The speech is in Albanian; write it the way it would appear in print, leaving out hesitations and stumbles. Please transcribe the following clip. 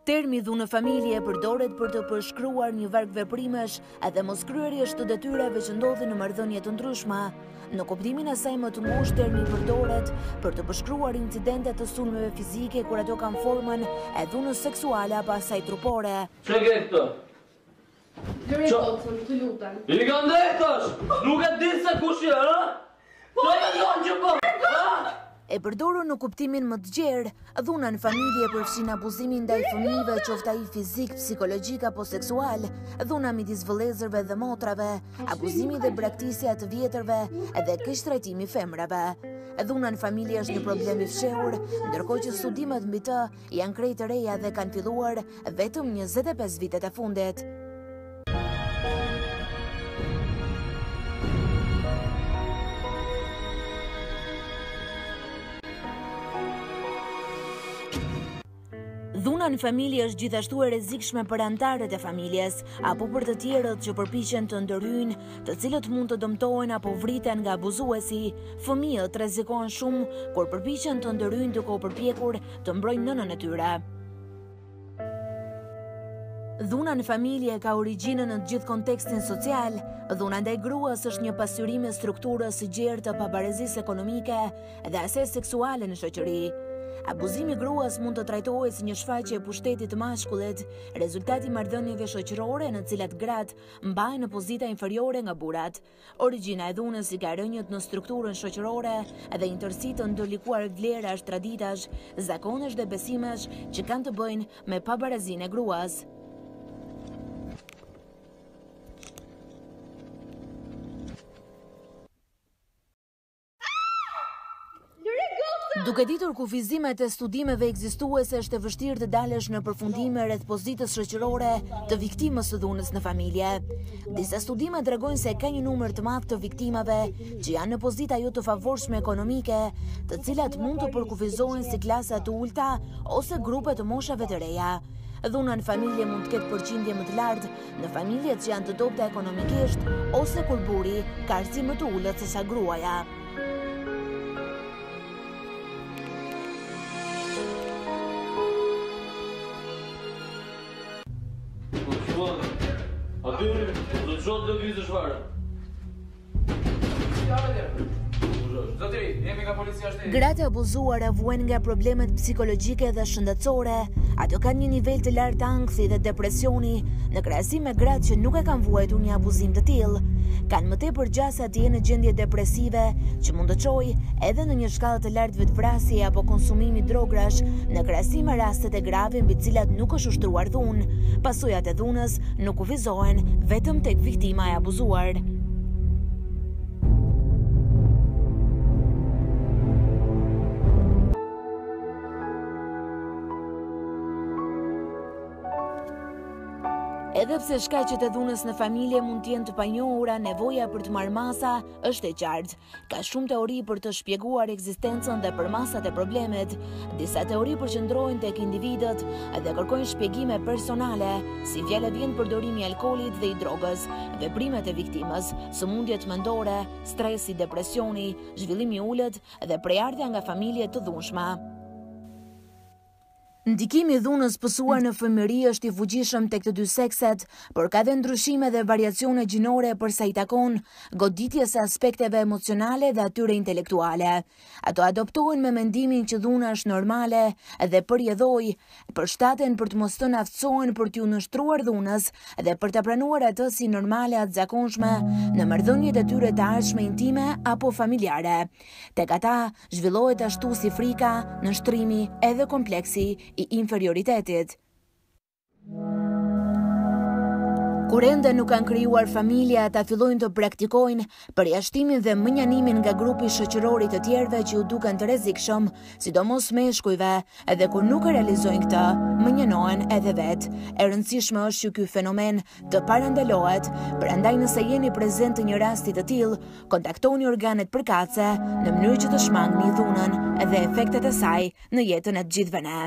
Termi dhunë familje përdoret për të përshkruar një varg veprimesh edhe moskryerjes të detyrave që ndodhin në marrëdhënie të ndryshme. Në kuptimin e saj më të ngushtë, termi përdoret për të përshkruar incidente të sulmeve fizike kur ato kanë formën e dhunës seksuale apo asaj trupore. Ç'e ke këto? Lëre tocën, të lutem. I kanë drejtosh! Nuk e di se kush je, ha? Po e mendon që po, ha? E përdorur në kuptimin më të gjerë, dhuna në familje përfshin abuzimin ndaj fëmijëve, qoftë ai fizik, psikologjik apo seksual, dhuna midis vëllezërve dhe motrave, abuzimi dhe braktisja të vjetërve edhe keqtrajtimi femrave. Dhuna në familje është një problem i fshehur, ndërkohë që studimet mbi të janë krejt të reja dhe kanë filluar vetëm 25 vitet e fundit. Dhuna në familje është gjithashtu e rrezikshme për anëtarët e familjes, apo për të tjerët që përpiqen të ndërhyjnë, të cilët mund të dëmtohen apo vriten nga abuzuesi. Fëmijët rrezikojnë shumë kur përpiqen të ndërhyjnë duke u përpjekur të mbrojnë nënën e tyre. Dhuna në familje ka origjinën në të gjithë kontekstin social. Dhuna ndaj gruas është një pasyrim e strukturës së gjerë të pavarësisë ekonomike dhe asaj seksuale në shoqëri. Abuzimi i gruas mund të trajtohet si një shfaqje e pushtetit të mashkullit, rezultati i marrëdhënieve shoqërore në të cilat gratë mbajnë në pozita inferiore nga burrat. Origjina e dhunës i ka rënjët në strukturën shoqërore dhe intërsitë të ndërlikuar vlerash, traditash, zakonesh dhe besimesh që kanë të bëjnë me pabarazinë e gruas. Duke ditur kufizimet e studimeve ekzistuese, është e vështirë të dalësh në përfundime rreth pozitës shoqërore të viktimës së dhunës në familje. Disa studime tregojnë se ka një numër të madh të viktimave që janë në pozita jo të favorshme ekonomike, të cilat mund të përkufizohen si klasa të ulta ose grupe të moshave të reja. Dhuna në familje mund të ketë përqindje më të lartë në familjet që janë të dobta ekonomikisht ose kur burri ka arsim më të ulët se sa gruaja. Aty, do të shoh lëvizësh fare. Gratë e abuzuara vuajnë nga problemet psikologjike dhe shëndetësore. Ato kanë një nivel të lartë të ankthi dhe depresioni, në krahasim me gratë që nuk e kanë vuajtur një abuzim të tillë. Kanë më tepër gjasa të jenë në gjendje depresive, që mund të çojë edhe në një shkallë të lartë vetvrasje apo konsumimi drogrash, në krahasim me rastet e grave mbi të cilat nuk është ushtruar dhunë. Pasojat e dhunës nuk kufizohen vetëm tek viktima e abuzuar. Edhe pse shkaqet e dhunës në familje mund të jenë të panjohura, nevoja për të marrë masa është e qartë. Ka shumë teori për të shpjeguar ekzistencën dhe përmasat e problemet. Disa teori përqendrohen tek individët dhe kërkojnë shpjegime personale, si fjala vjen përdorimi i alkoolit dhe i drogës, veprimet e viktimës, sëmundjet mendore, stresi, depresioni, zhvillimi i ulët dhe prejardhja nga familje të dhunshme. Ndikimi i dhunës pësuar në fëmijëri është i fuqishëm tek të dy sekset, por ka dhe ndryshime dhe variacione gjinore përsa i takon goditjes së aspekteve emocionale dhe atyre intelektuale. Ato adoptohen me mendimin që dhuna është normale dhe përjedhoj, përshtaten për të mos të aftësohen për t'u nështruar dhunës dhe për të pranuar atë si normale atë zakonshme në marrëdhëniet e tyre të ardhshme intime apo familjare. Tek ata zhvillohet ashtu si frika, nështrimi edhe kompleksi i inferioritetit. Kur ende nuk kanë krijuar familje, ata fillojnë të praktikojnë përjashtimin dhe mënjanimin nga grupi shoqëror i të tjerëve që u duken të rrezikshëm, sidomos meshkujve, edhe kur nuk e realizojnë këtë, mënjanohen edhe vetë. E rëndësishme është që ky fenomen të parandalohet, prandaj nëse jeni prezent në një rasti të tillë, kontaktoni organet përkatëse në mënyrë që të shmangni dhunën dhe efektet e saj në jetën e të gjithëve ne.